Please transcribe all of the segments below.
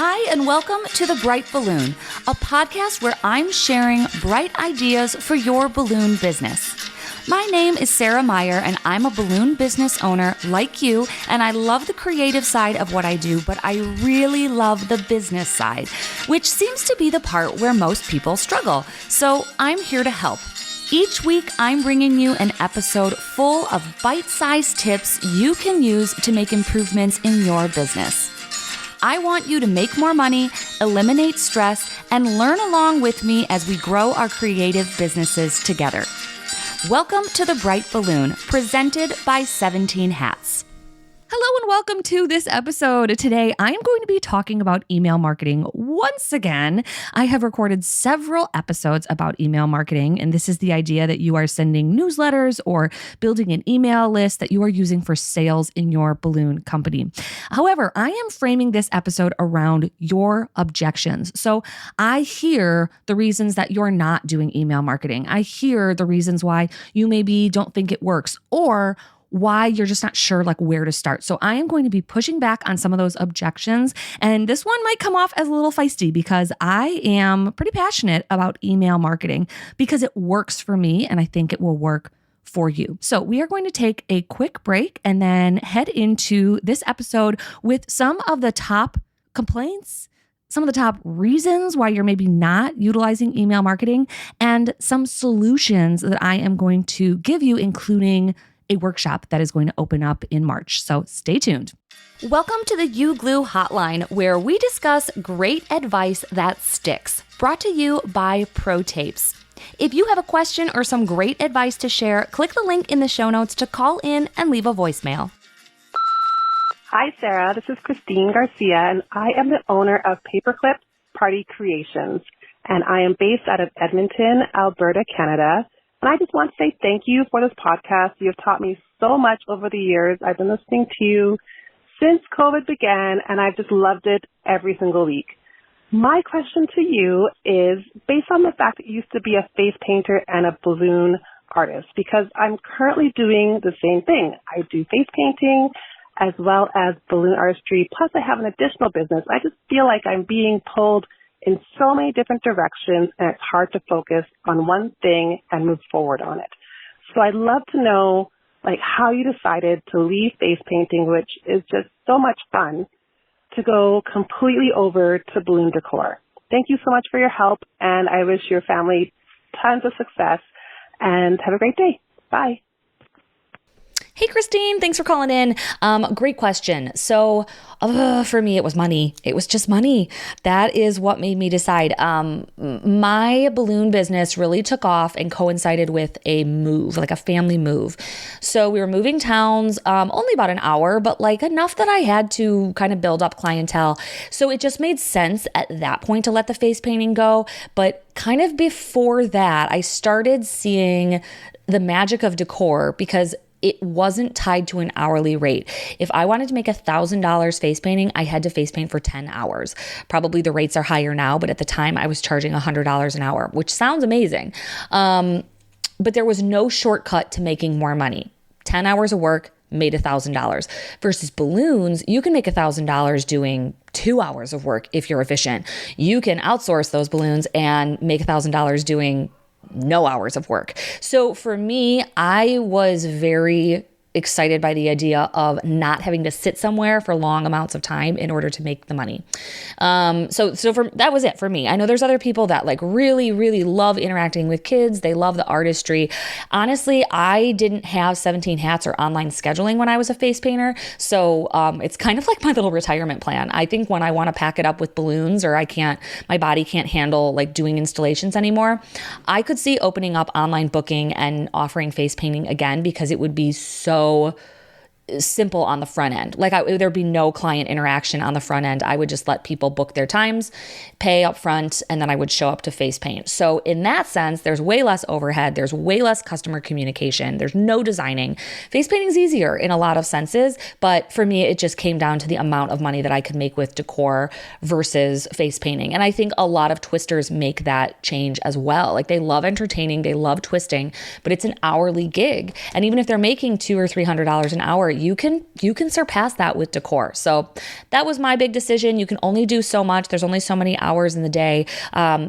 Hi, and welcome to The Bright Balloon, a podcast where I'm sharing bright ideas for your balloon business. My name is Sarah Meyer, and I'm a balloon business owner like you, and I love the creative side of what I do, but I really love the business side, which seems to be the part where most people struggle. So I'm here to help. Each week, I'm bringing you an episode full of bite-sized tips you can use to make improvements in your business. I want you to make more money, eliminate stress, and learn along with me as we grow our creative businesses together. Welcome to The Bright Balloon, presented by 17 Hats. Hello and welcome to this episode. Today, I am going to be talking about email marketing once again. I have recorded several episodes about email marketing, and this is the idea that you are sending newsletters or building an email list that you are using for sales in your balloon company. However, I am framing this episode around your objections. So I hear the reasons that you're not doing email marketing. I hear the reasons why you maybe don't think it works, or why you're just not sure where to start. So I am going to be pushing back on some of those objections. And this one might come off as a little feisty because I am pretty passionate about email marketing because it works for me and I think it will work for you. So we are going to take a quick break and then head into this episode with some of the top complaints, some of the top reasons why you're maybe not utilizing email marketing, and some solutions that I am going to give you, including a workshop that is going to open up in March. So stay tuned. Welcome to the UGlu Hotline, where we discuss great advice that sticks. Brought to you by Pro Tapes. If you have a question or some great advice to share, click the link in the show notes to call in and leave a voicemail. Hi, Sarah. This is Christine Garcia, and I am the owner of Paperclip Party Creations, and I am based out of Edmonton, Alberta, Canada. And I just want to say thank you for this podcast. You have taught me so much over the years. I've been listening to you since COVID began, and I've just loved it every single week. My question to you is based on the fact that you used to be a face painter and a balloon artist, because I'm currently doing the same thing. I do face painting as well as balloon artistry, plus I have an additional business. I just feel like I'm being pulled in so many different directions, and it's hard to focus on one thing and move forward on it. So I'd love to know, how you decided to leave face painting, which is just so much fun, to go completely over to balloon decor. Thank you so much for your help, and I wish your family tons of success, and have a great day. Bye. Hey, Christine, thanks for calling in. Great question. So for me, it was money. It was just money. That is what made me decide. My balloon business really took off and coincided with a move, a family move. So we were moving towns, only about an hour, but enough that I had to kind of build up clientele. So it just made sense at that point to let the face painting go. But kind of before that, I started seeing the magic of decor because it wasn't tied to an hourly rate. If I wanted to make $1,000 face painting, I had to face paint for 10 hours. Probably the rates are higher now, but at the time I was charging $100 an hour, which sounds amazing. But there was no shortcut to making more money. 10 hours of work made $1,000 versus balloons. You can make $1,000 doing 2 hours of work if you're efficient. You can outsource those balloons and make $1,000 doing no hours of work. So for me, I was very excited by the idea of not having to sit somewhere for long amounts of time in order to make the money. So that was it for me. I know there's other people that really, really love interacting with kids. They love the artistry. Honestly, I didn't have 17 Hats or online scheduling when I was a face painter. So it's kind of like my little retirement plan. I think when I want to pack it up with balloons or my body can't handle doing installations anymore, I could see opening up online booking and offering face painting again, because it would be so simple on the front end. There'd be no client interaction on the front end. I would just let people book their times, pay up front, and then I would show up to face paint. So in that sense, there's way less overhead. There's way less customer communication. There's no designing. Face painting's easier in a lot of senses, but for me, it just came down to the amount of money that I could make with decor versus face painting. And I think a lot of twisters make that change as well. They love entertaining, they love twisting, but it's an hourly gig. And even if they're making $200 or $300 an hour, you can surpass that with decor. So that was my big decision. You can only do so much. There's only so many hours in the day.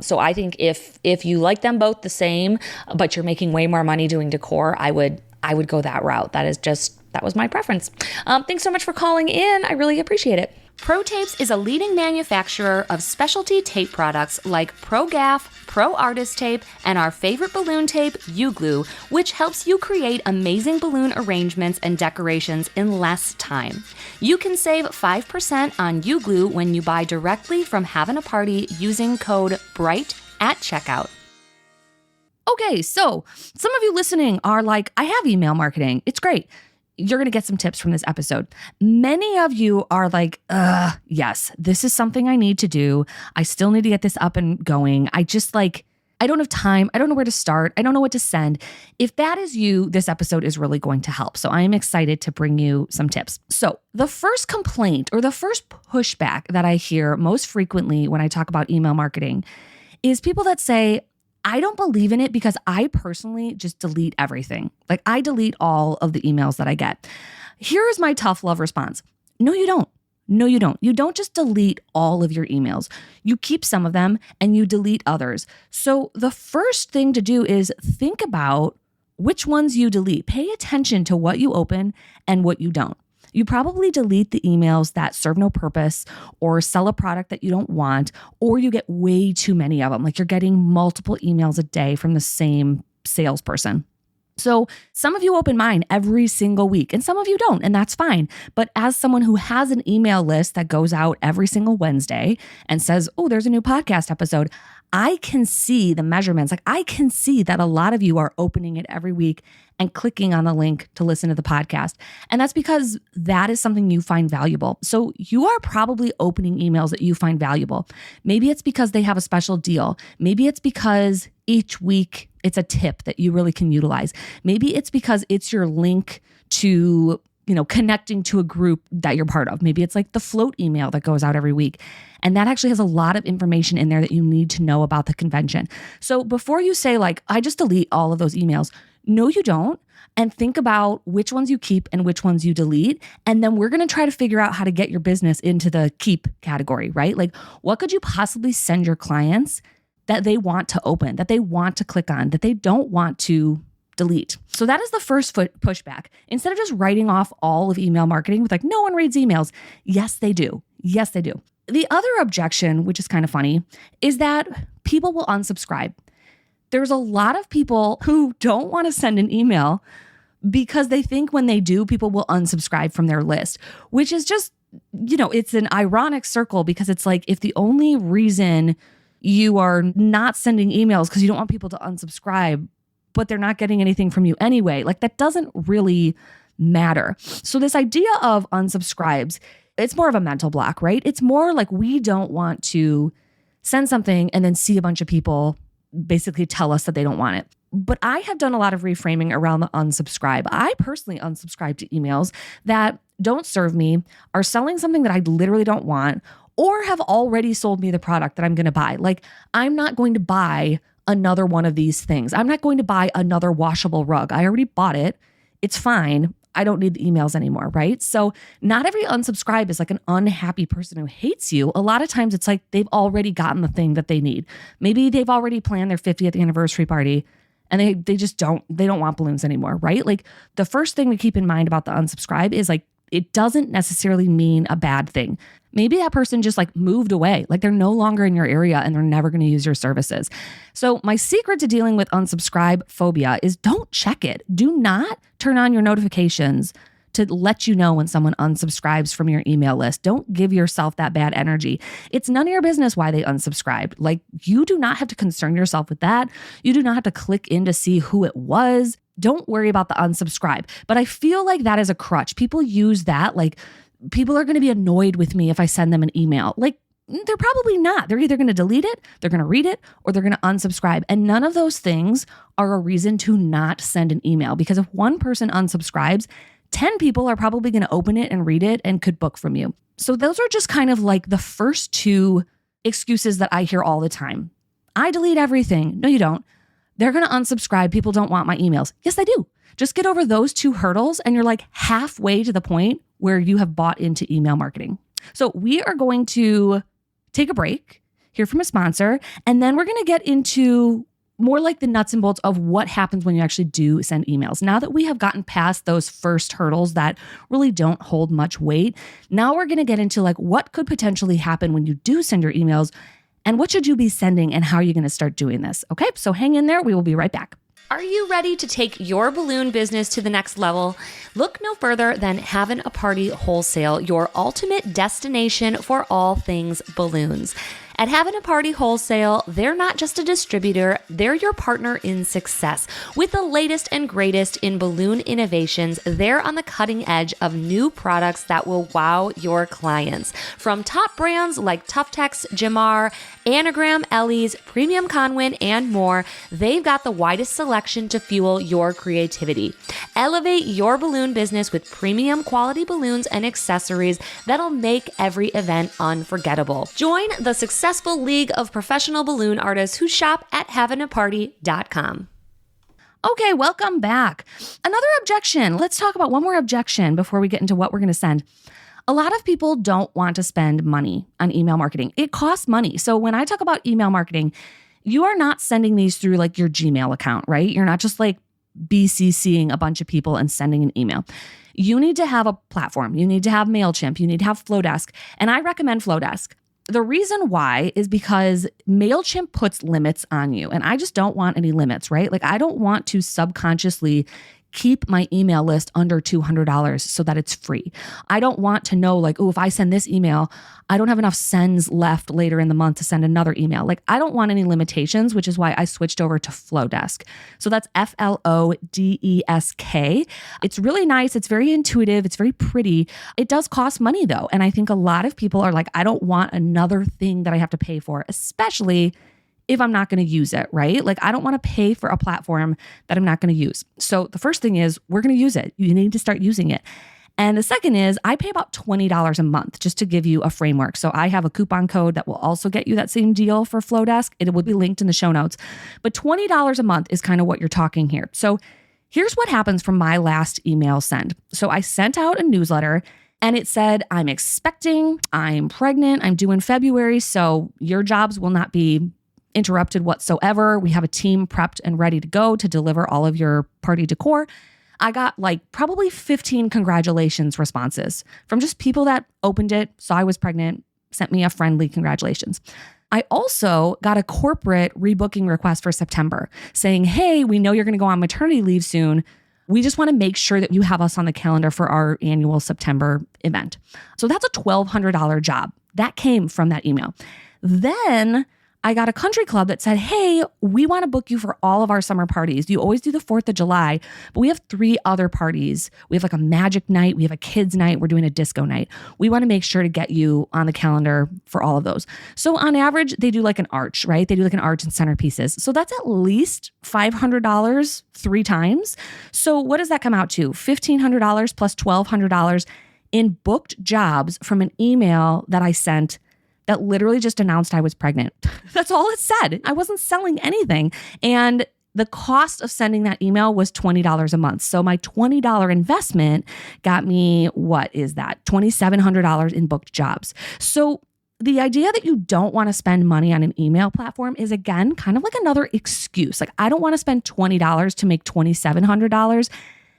So I think if you like them both the same, but you're making way more money doing decor, I would go that route. That was my preference. Thanks so much for calling in. I really appreciate it. ProTapes is a leading manufacturer of specialty tape products like ProGaff, Pro Artist Tape, and our favorite balloon tape, UGlu, which helps you create amazing balloon arrangements and decorations in less time. You can save 5% on UGlu when you buy directly from Havin A Party using code BRIGHT at checkout. Okay, so some of you listening are like, I have email marketing. It's great. You're going to get some tips from this episode. Many of you are like, yes, this is something I need to do. I still need to get this up and going. I don't have time. I don't know where to start. I don't know what to send. If that is you, this episode is really going to help. So I am excited to bring you some tips. So the first complaint or the first pushback that I hear most frequently when I talk about email marketing is people that say, I don't believe in it because I personally just delete everything. Like I delete all of the emails that I get. Here is my tough love response. No, you don't. No, you don't. You don't just delete all of your emails. You keep some of them and you delete others. So the first thing to do is think about which ones you delete. Pay attention to what you open and what you don't. You probably delete the emails that serve no purpose or sell a product that you don't want, or you get way too many of them. Like you're getting multiple emails a day from the same salesperson. So some of you open mine every single week and some of you don't, and that's fine. But as someone who has an email list that goes out every single Wednesday and says, oh, there's a new podcast episode, I can see the measurements. Like I can see that a lot of you are opening it every week and clicking on the link to listen to the podcast. And that's because that is something you find valuable. So you are probably opening emails that you find valuable. Maybe it's because they have a special deal. Maybe it's because each week it's a tip that you really can utilize. Maybe it's because it's your link to, connecting to a group that you're part of. Maybe it's like the float email that goes out every week. And that actually has a lot of information in there that you need to know about the convention. So before you say like, I just delete all of those emails, no, you don't. And think about which ones you keep and which ones you delete. And then we're going to try to figure out how to get your business into the keep category, right? Like what could you possibly send your clients that they want to open, that they want to click on, that they don't want to delete? So that is the first pushback. Instead of just writing off all of email marketing with like, no one reads emails. Yes, they do. Yes, they do. The other objection, which is kind of funny, is that people will unsubscribe. There's a lot of people who don't want to send an email because they think when they do, people will unsubscribe from their list, which is just, it's an ironic circle because it's like if the only reason you are not sending emails because you don't want people to unsubscribe, but they're not getting anything from you anyway, like that doesn't really matter. So this idea of unsubscribes, it's more of a mental block, right? It's more like we don't want to send something and then see a bunch of people basically tell us that they don't want it. But I have done a lot of reframing around the unsubscribe. I personally unsubscribe to emails that don't serve me, are selling something that I literally don't want, or have already sold me the product that I'm going to buy. Like I'm not going to buy another one of these things. I'm not going to buy another washable rug. I already bought it. It's fine. I don't need the emails anymore, right? So not every unsubscribe is like an unhappy person who hates you. A lot of times it's like they've already gotten the thing that they need. Maybe they've already planned their 50th anniversary party and they just don't want balloons anymore, right? Like the first thing to keep in mind about the unsubscribe is like, it doesn't necessarily mean a bad thing. Maybe that person just like moved away, like they're no longer in your area and they're never going to use your services. So my secret to dealing with unsubscribe phobia is don't check it. Do not turn on your notifications to let you know when someone unsubscribes from your email list. Don't give yourself that bad energy. It's none of your business why they unsubscribed. Like you do not have to concern yourself with that. You do not have to click in to see who it was. Don't worry about the unsubscribe. But I feel like that is a crutch. People use that like people are going to be annoyed with me if I send them an email. Like they're probably not. They're either going to delete it, they're going to read it, or they're going to unsubscribe. And none of those things are a reason to not send an email because if one person unsubscribes, 10 people are probably going to open it and read it and could book from you. So those are just kind of like the first two excuses that I hear all the time. I delete everything. No, you don't. They're going to unsubscribe. People don't want my emails. Yes, they do. Just get over those two hurdles and you're like halfway to the point where you have bought into email marketing. So we are going to take a break, hear from a sponsor, and then we're going to get into more like the nuts and bolts of what happens when you actually do send emails. Now that we have gotten past those first hurdles that really don't hold much weight, now we're going to get into like what could potentially happen when you do send your emails and what should you be sending and how are you going to start doing this. Okay, so hang in there. We will be right back. Are you ready to take your balloon business to the next level? Look no further than Havin A Party Wholesale, your ultimate destination for all things balloons. At Havin A Party Wholesale, they're not just a distributor, they're your partner in success. With the latest and greatest in balloon innovations, they're on the cutting edge of new products that will wow your clients. From top brands like Tuftex, Jamar, Anagram, Ellie's, PremiumConwin, and more, they've got the widest selection to fuel your creativity. Elevate your balloon business with premium quality balloons and accessories that'll make every event unforgettable. Join the successful league of professional balloon artists who shop at havinaparty.com. Okay, welcome back. Another objection. Let's talk about one more objection before we get into what we're going to send. A lot of people don't want to spend money on email marketing. It costs money. So when I talk about email marketing, you are not sending these through like your Gmail account, right? You're not just like BCCing a bunch of people and sending an email. You need to have a platform. You need to have MailChimp. You need to have Flowdesk. And I recommend Flowdesk. The reason why is because MailChimp puts limits on you. And I just don't want any limits, right? Like I don't want to subconsciously keep my email list under $200 so that it's free. I don't want to know like, oh, if I send this email, I don't have enough sends left later in the month to send another email. Like I don't want any limitations, which is why I switched over to Flowdesk. So that's Flowdesk. It's really nice. It's very intuitive. It's very pretty. It does cost money though. And I think a lot of people are like, I don't want another thing that I have to pay for, especially if I'm not going to use it, right? Like I don't want to pay for a platform that I'm not going to use. So the first thing is we're going to use it. You need to start using it. And the second is I pay about $20 a month just to give you a framework. So I have a coupon code that will also get you that same deal for Flowdesk. It will be linked in the show notes. But $20 a month is kind of what you're talking here. So here's what happens from my last email send. So I sent out a newsletter and it said, I'm expecting, I'm pregnant, I'm due in February. So your jobs will not be interrupted whatsoever. We have a team prepped and ready to go to deliver all of your party decor. I got like probably 15 congratulations responses from just people that opened it, saw I was pregnant, sent me a friendly congratulations. I also got a corporate rebooking request for September saying, hey, we know you're going to go on maternity leave soon. We just want to make sure that you have us on the calendar for our annual September event. So that's a $1,200 job. That came from that email. Then I got a country club that said, hey, we want to book you for all of our summer parties. You always do the 4th of July, but we have 3 other parties. We have like a magic night. We have a kids night. We're doing a disco night. We want to make sure to get you on the calendar for all of those. So on average, they do like an arch, right? They do like an arch and centerpieces. So that's at least $500 3 times. So what does that come out to? $1,500 plus $1,200 in booked jobs from an email that I sent that literally just announced I was pregnant. That's all it said. I wasn't selling anything. And the cost of sending that email was $20 a month. So my $20 investment got me, what is that? $2,700 in booked jobs. So the idea that you don't want to spend money on an email platform is, again, kind of like another excuse. Like, I don't want to spend $20 to make $2,700.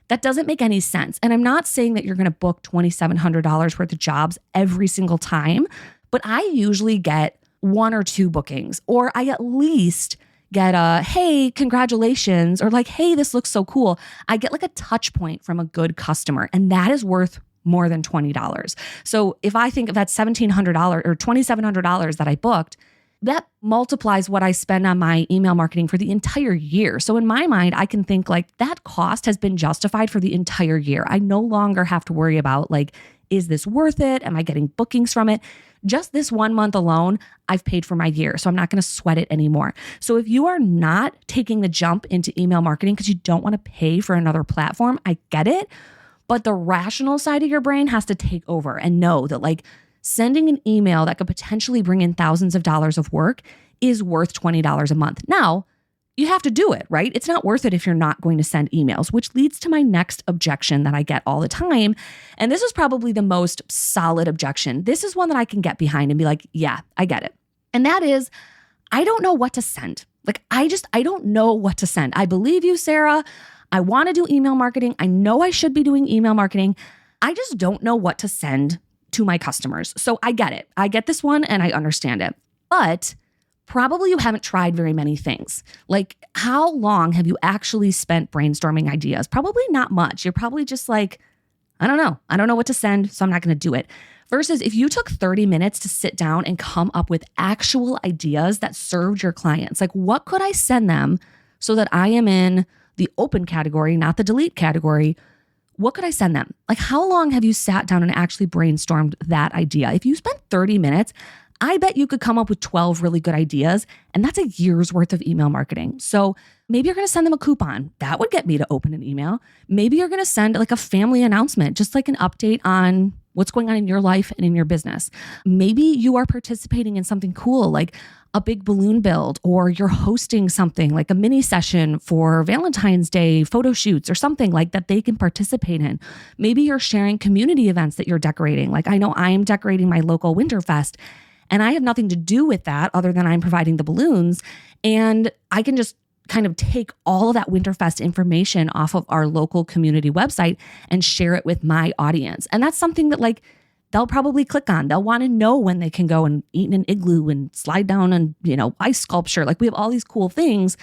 That doesn't make any sense. And I'm not saying that you're going to book $2,700 worth of jobs every single time, but I usually get 1 or 2 bookings, or I at least get a, hey, congratulations, or like, hey, this looks so cool. I get like a touch point from a good customer, and that is worth more than $20. So if I think of that $1,700 or $2,700 that I booked, that multiplies what I spend on my email marketing for the entire year. So in my mind, I can think like that cost has been justified for the entire year. I no longer have to worry about like, is this worth it? Am I getting bookings from it? Just this 1 month alone, I've paid for my year. So I'm not going to sweat it anymore. So if you are not taking the jump into email marketing because you don't want to pay for another platform, I get it. But the rational side of your brain has to take over and know that like sending an email that could potentially bring in thousands of dollars of work is worth $20 a month. Now, you have to do it, right? It's not worth it if you're not going to send emails, which leads to my next objection that I get all the time. And this is probably the most solid objection. This is one that I can get behind and be like, yeah, I get it. And that is, I don't know what to send. Like, I don't know what to send. I believe you, Sarah. I want to do email marketing. I know I should be doing email marketing. I just don't know what to send to my customers. So I get it. I get this one and I understand it. But probably you haven't tried very many things. Like, how long have you actually spent brainstorming ideas? Probably not much. You're probably just like, I don't know. I don't know what to send, so I'm not going to do it. Versus if you took 30 minutes to sit down and come up with actual ideas that served your clients, like what could I send them so that I am in the open category, not the delete category? What could I send them? Like, how long have you sat down and actually brainstormed that idea? If you spent 30 minutes, I bet you could come up with 12 really good ideas, and that's a year's worth of email marketing. So maybe you're going to send them a coupon. That would get me to open an email. Maybe you're going to send like a family announcement, just like an update on what's going on in your life and in your business. Maybe you are participating in something cool, like a big balloon build, or you're hosting something like a mini session for Valentine's Day photo shoots or something like that they can participate in. Maybe you're sharing community events that you're decorating. Like, I know I am decorating my local Winterfest, and I have nothing to do with that other than I'm providing the balloons. And I can just kind of take all of that Winterfest information off of our local community website and share it with my audience. And that's something that like they'll probably click on. They'll want to know when they can go and eat in an igloo and slide down on, ice sculpture. Like, we have all these cool things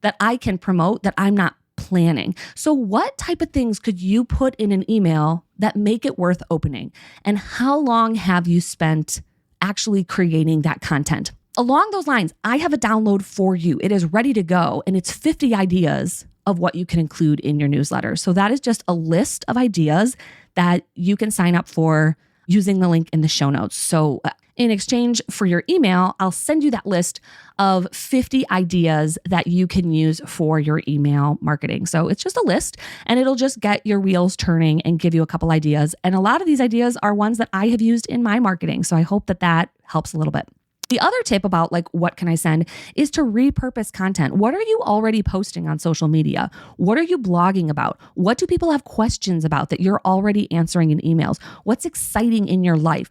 that I can promote that I'm not planning. So what type of things could you put in an email that make it worth opening? And how long have you spent actually creating that content? Along those lines, I have a download for you. It is ready to go, and it's 50 ideas of what you can include in your newsletter. So that is just a list of ideas that you can sign up for using the link in the show notes. So in exchange for your email, I'll send you that list of 50 ideas that you can use for your email marketing. So it's just a list, and it'll just get your wheels turning and give you a couple ideas. And a lot of these ideas are ones that I have used in my marketing. So I hope that that helps a little bit. The other tip about like, what can I send, is to repurpose content. What are you already posting on social media? What are you blogging about? What do people have questions about that you're already answering in emails? What's exciting in your life?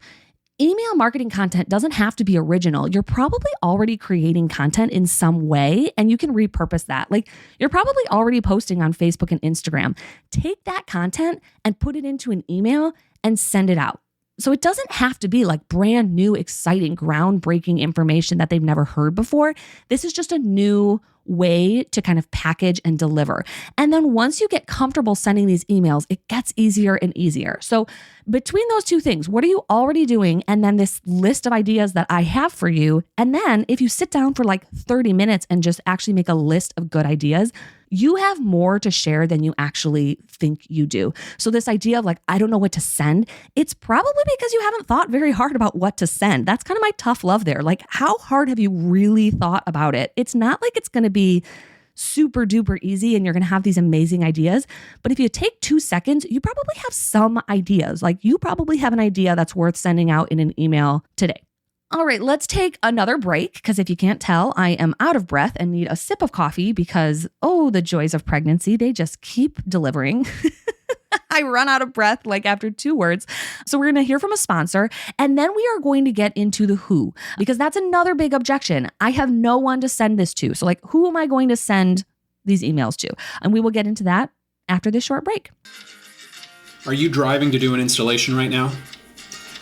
Email marketing content doesn't have to be original. You're probably already creating content in some way, and you can repurpose that. Like, you're probably already posting on Facebook and Instagram. Take that content and put it into an email and send it out. So it doesn't have to be like brand new, exciting, groundbreaking information that they've never heard before. This is just a new way to kind of package and deliver. And then once you get comfortable sending these emails, it gets easier and easier. So between those two things, what are you already doing? And then this list of ideas that I have for you. And then if you sit down for like 30 minutes and just actually make a list of good ideas, you have more to share than you actually think you do. So this idea of like, I don't know what to send, it's probably because you haven't thought very hard about what to send. That's kind of my tough love there. Like, how hard have you really thought about it? It's not like it's going to be super duper easy and you're going to have these amazing ideas. But if you take 2 seconds, you probably have some ideas. Like, you probably have an idea that's worth sending out in an email today. All right, let's take another break, because if you can't tell, I am out of breath and need a sip of coffee because, oh, the joys of pregnancy, they just keep delivering. I run out of breath like after 2 words. So we're going to hear from a sponsor, and then we are going to get into the who, because that's another big objection. I have no one to send this to. So like, who am I going to send these emails to? And we will get into that after this short break. Are you driving to do an installation right now?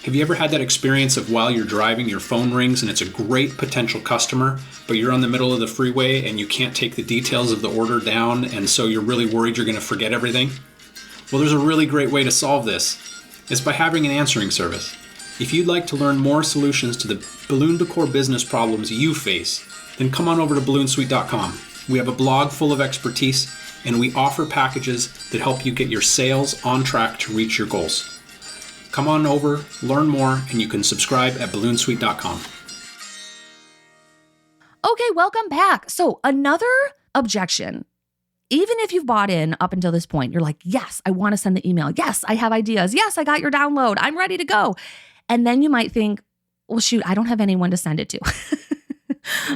Have you ever had that experience of while you're driving, your phone rings and it's a great potential customer, but you're on the middle of the freeway and you can't take the details of the order down, and so you're really worried you're going to forget everything? Well, there's a really great way to solve this. It's by having an answering service. If you'd like to learn more solutions to the balloon decor business problems you face, then come on over to balloonsuite.com. We have a blog full of expertise, and we offer packages that help you get your sales on track to reach your goals. Come on over, learn more, and you can subscribe at balloonsuite.com. Okay, welcome back. So another objection. Even if you've bought in up until this point, you're like, yes, I want to send the email. Yes, I have ideas. Yes, I got your download. I'm ready to go. And then you might think, well, shoot, I don't have anyone to send it to.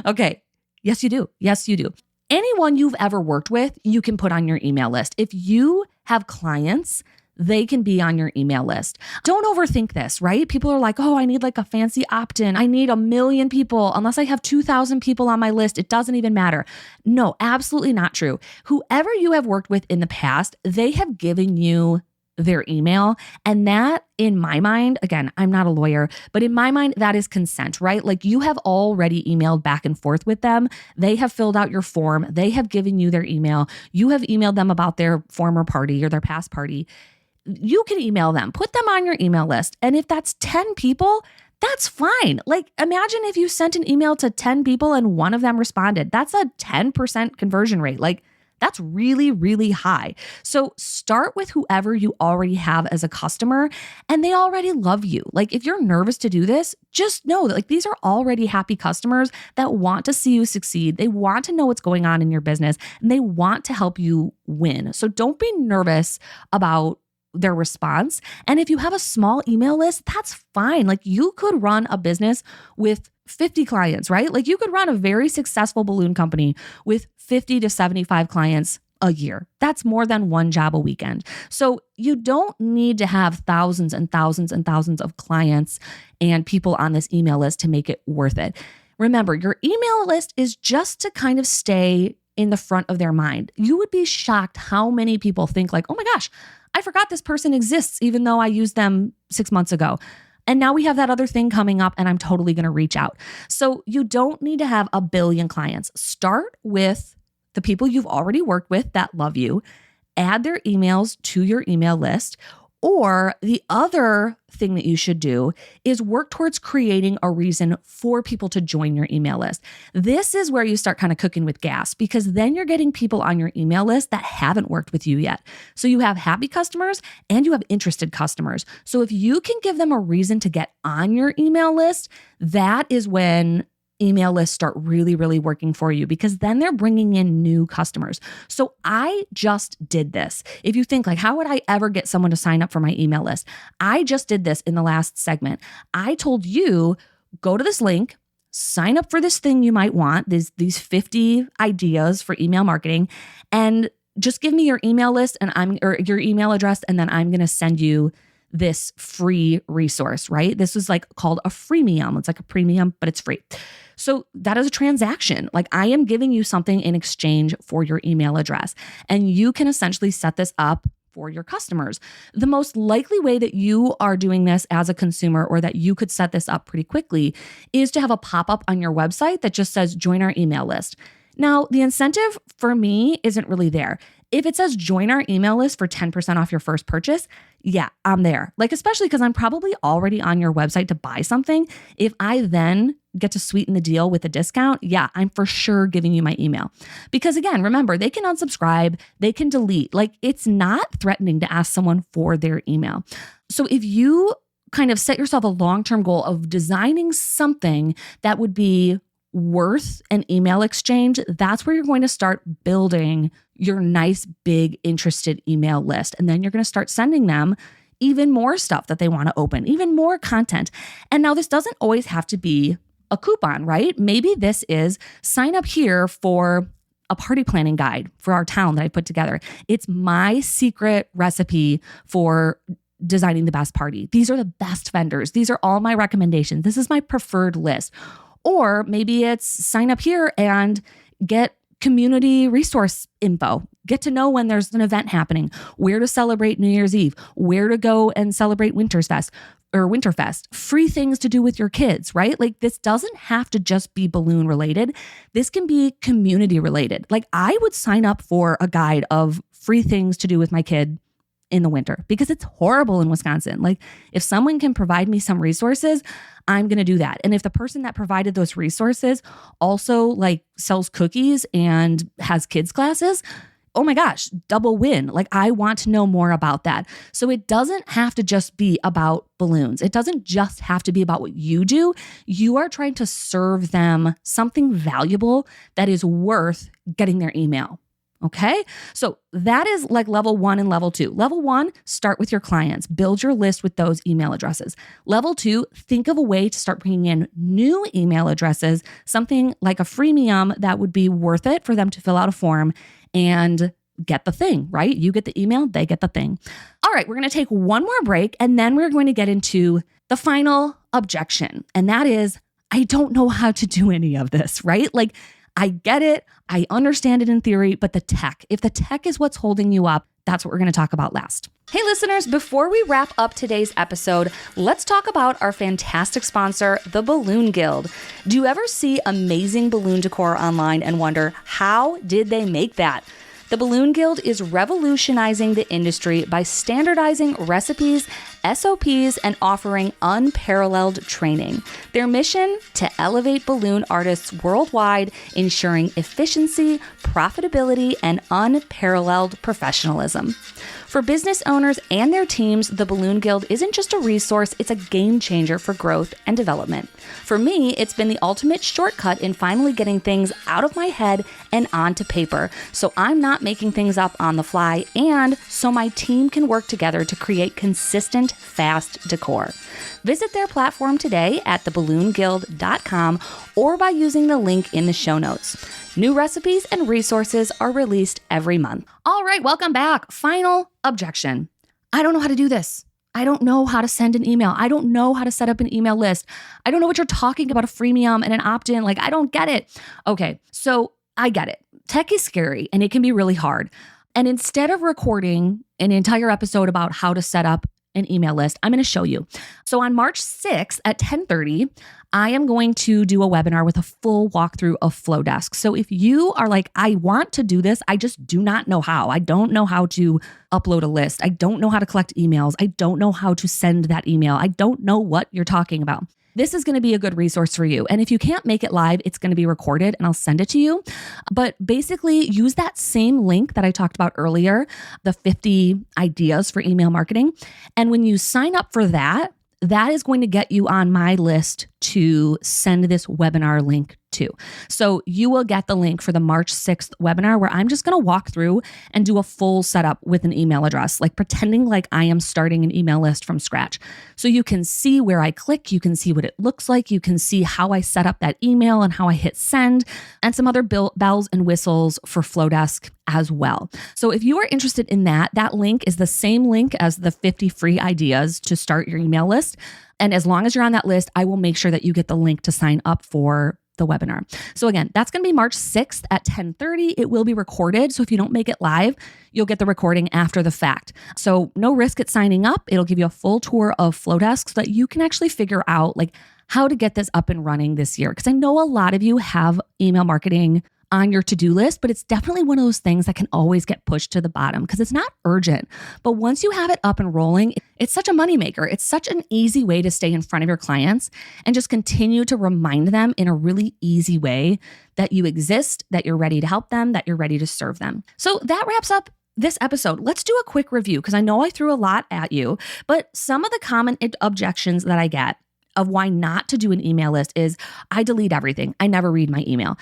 Okay. Yes, you do. Yes, you do. anyone you've ever worked with, you can put on your email list. If you have clients, they can be on your email list. Don't overthink this, right? People are like, oh, I need like a fancy opt-in. I need 1 million people. Unless I have 2,000 people on my list, it doesn't even matter. No, absolutely not true. Whoever you have worked with in the past, they have given you their email. And that, in my mind, again, I'm not a lawyer, but in my mind, that is consent, right? Like you have already emailed back and forth with them. They have filled out your form. They have given you their email. You have emailed them about their former party or their past party. You can email them, put them on your email list. And if that's 10 people, that's fine. Like imagine if you sent an email to 10 people and one of them responded. That's a 10% conversion rate. Like that's really, really high. So start with whoever you already have as a customer and they already love you. Like if you're nervous to do this, just know that like these are already happy customers that want to see you succeed. They want to know what's going on in your business and they want to help you win. So don't be nervous about their response. And if you have a small email list, that's fine. Like you could run a business with 50 clients, right? Like you could run a very successful balloon company with 50 to 75 clients a year. That's more than one job a weekend. So you don't need to have thousands and thousands and thousands of clients and people on this email list to make it worth it. Remember, your email list is just to kind of stay in the front of their mind. You would be shocked how many people think like, oh my gosh, I forgot this person exists, even though I used them 6 months ago. And now we have that other thing coming up and I'm totally going to reach out. So you don't need to have 1 billion clients. Start with the people you've already worked with that love you, add their emails to your email list. Or the other thing that you should do is work towards creating a reason for people to join your email list. This is where you start kind of cooking with gas because then you're getting people on your email list that haven't worked with you yet. So you have happy customers and you have interested customers. So if you can give them a reason to get on your email list, that is when email lists start really, really working for you because then they're bringing in new customers. So I just did this. If you think like, how would I ever get someone to sign up for my email list? I just did this in the last segment. I told you, go to this link, sign up for this thing you might want, these 50 ideas for email marketing, and just give me your email list or your email address, and then I'm going to send you this free resource, right? This is like called a freemium. It's like a premium, but it's free. So that is a transaction. Like I am giving you something in exchange for your email address. And you can essentially set this up for your customers. The most likely way that you are doing this as a consumer or that you could set this up pretty quickly is to have a pop-up on your website that just says, join our email list. Now, the incentive for me isn't really there. If it says join our email list for 10% off your first purchase, yeah, I'm there. Like, especially because I'm probably already on your website to buy something. If I then get to sweeten the deal with a discount, yeah, I'm for sure giving you my email. Because again, remember, they can unsubscribe, they can delete. Like, it's not threatening to ask someone for their email. So if you kind of set yourself a long-term goal of designing something that would be worth an email exchange, that's where you're going to start building your nice, big, interested email list. And then you're going to start sending them even more stuff that they want to open, even more content. And now this doesn't always have to be a coupon, right? Maybe this is sign up here for a party planning guide for our town that I put together. It's my secret recipe for designing the best party. These are the best vendors. These are all my recommendations. This is my preferred list. Or maybe it's sign up here and get community resource info. Get to know when there's an event happening, where to celebrate New Year's Eve, where to go and celebrate Winterfest, free things to do with your kids, right? Like this doesn't have to just be balloon related. This can be community related. Like I would sign up for a guide of free things to do with my kid in the winter because it's horrible in Wisconsin. Like if someone can provide me some resources, I'm going to do that. And if the person that provided those resources also like sells cookies and has kids classes, oh my gosh, double win. Like I want to know more about that. So it doesn't have to just be about balloons. It doesn't just have to be about what you do. You are trying to serve them something valuable that is worth getting their email. Okay. So that is like level 1 and level 2. Level 1, start with your clients, build your list with those email addresses. Level 2, think of a way to start bringing in new email addresses, something like a freemium that would be worth it for them to fill out a form and get the thing, right? You get the email, they get the thing. All right, we're going to take one more break and then we're going to get into the final objection. And that is, I don't know how to do any of this, right? Like, I get it. I understand it in theory, but if the tech is what's holding you up, that's what we're going to talk about last. Hey listeners, before we wrap up today's episode, let's talk about our fantastic sponsor, the Balloon Guild. Do you ever see amazing balloon decor online and wonder, how did they make that? The Balloon Guild is revolutionizing the industry by standardizing recipes, SOPs, and offering unparalleled training. Their mission? To elevate balloon artists worldwide, ensuring efficiency, profitability, and unparalleled professionalism. For business owners and their teams, the Balloon Guild isn't just a resource, it's a game changer for growth and development. For me, it's been the ultimate shortcut in finally getting things out of my head and onto paper, so I'm not making things up on the fly, and so my team can work together to create consistent, fast decor. Visit their platform today at theballoonguild.com or by using the link in the show notes. New recipes and resources are released every month. All right, welcome back. Final objection. I don't know how to do this. I don't know how to send an email. I don't know how to set up an email list. I don't know what you're talking about, a freemium and an opt-in. Like, I don't get it. Okay, so I get it. Tech is scary and it can be really hard. And instead of recording an entire episode about how to set up an email list, I'm going to show you. So on March 6th at 10:30, I am going to do a webinar with a full walkthrough of Flowdesk. So if you are like, I want to do this, I just do not know how. I don't know how to upload a list. I don't know how to collect emails. I don't know how to send that email. I don't know what you're talking about. This is going to be a good resource for you. And if you can't make it live, it's going to be recorded and I'll send it to you. But basically use that same link that I talked about earlier, the 50 ideas for email marketing. And when you sign up for that, that is going to get you on my list to send this webinar link to. So you will get the link for the March 6th webinar where I'm just going to walk through and do a full setup with an email address, like pretending like I am starting an email list from scratch. So you can see where I click, you can see what it looks like, you can see how I set up that email and how I hit send, and some other bells and whistles for Flowdesk as well. So if you are interested in that, that link is the same link as the 50 free ideas to start your email list. And as long as you're on that list, I will make sure that you get the link to sign up for the webinar. So again, that's going to be March 6th at 10:30. It will be recorded. So if you don't make it live, you'll get the recording after the fact. So no risk at signing up. It'll give you a full tour of Flowdesk so that you can actually figure out like how to get this up and running this year. Because I know a lot of you have email marketing on your to-do list, but it's definitely one of those things that can always get pushed to the bottom because it's not urgent. But once you have it up and rolling, it's such a moneymaker. It's such an easy way to stay in front of your clients and just continue to remind them in a really easy way that you exist, that you're ready to help them, that you're ready to serve them. So that wraps up this episode. Let's do a quick review because I know I threw a lot at you, but some of the common objections that I get of why not to do an email list is I delete everything. I never read my email.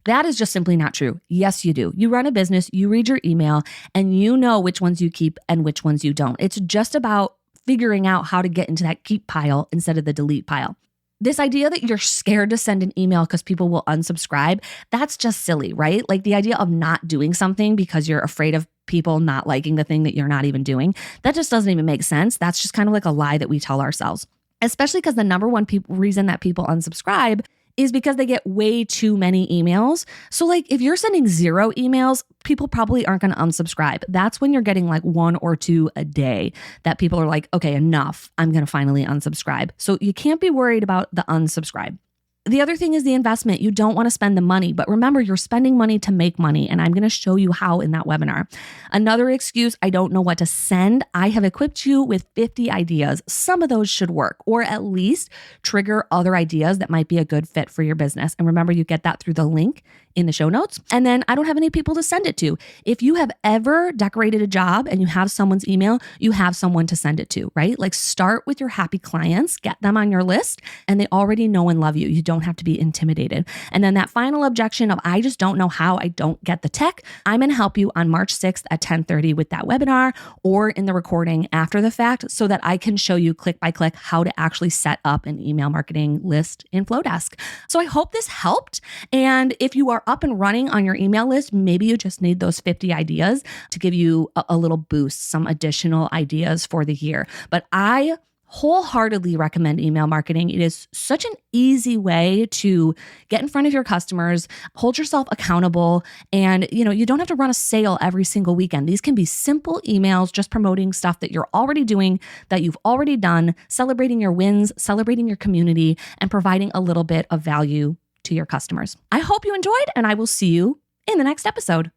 That is just simply not true. Yes, you do. You run a business, you read your email, and you know which ones you keep and which ones you don't. It's just about figuring out how to get into that keep pile instead of the delete pile. This idea that you're scared to send an email because people will unsubscribe, that's just silly, right? Like the idea of not doing something because you're afraid of people not liking the thing that you're not even doing, that just doesn't even make sense. That's just kind of like a lie that we tell ourselves, especially because the number one reason that people unsubscribe is because they get way too many emails. So like if you're sending 0 emails, people probably aren't going to unsubscribe. That's when you're getting like 1 or 2 a day that people are like, okay, enough. I'm going to finally unsubscribe. So you can't be worried about the unsubscribe. The other thing is the investment. You don't want to spend the money, but remember, you're spending money to make money, and I'm going to show you how in that webinar. Another excuse, I don't know what to send. I have equipped you with 50 ideas. Some of those should work, or at least trigger other ideas that might be a good fit for your business. And remember, you get that through the link in the show notes. And then I don't have any people to send it to. If you have ever decorated a job and you have someone's email, you have someone to send it to, right? Like start with your happy clients, get them on your list, and they already know and love you. You don't have to be intimidated. And then that final objection of, I just don't know how, I don't get the tech, I'm going to help you on March 6th at 10:30 with that webinar or in the recording after the fact so that I can show you click by click how to actually set up an email marketing list in Flowdesk. So I hope this helped. And if you are up and running on your email list, maybe you just need those 50 ideas to give you a little boost, some additional ideas for the year. But I wholeheartedly recommend email marketing. It is such an easy way to get in front of your customers, hold yourself accountable, and you don't have to run a sale every single weekend. These can be simple emails just promoting stuff that you're already doing, that you've already done, celebrating your wins, celebrating your community, and providing a little bit of value to your customers. I hope you enjoyed, and I will see you in the next episode.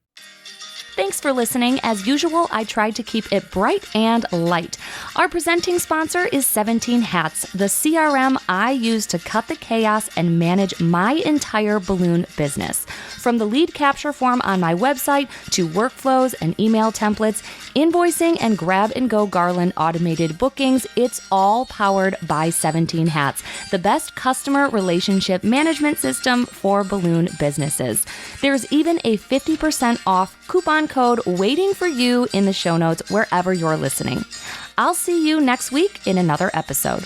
Thanks for listening. As usual, I tried to keep it bright and light. Our presenting sponsor is 17 Hats, the CRM I use to cut the chaos and manage my entire balloon business. From the lead capture form on my website to workflows and email templates, invoicing and grab-and-go garland automated bookings, it's all powered by 17 Hats, the best customer relationship management system for balloon businesses. There's even a 50% off coupon code waiting for you in the show notes wherever you're listening. I'll see you next week in another episode.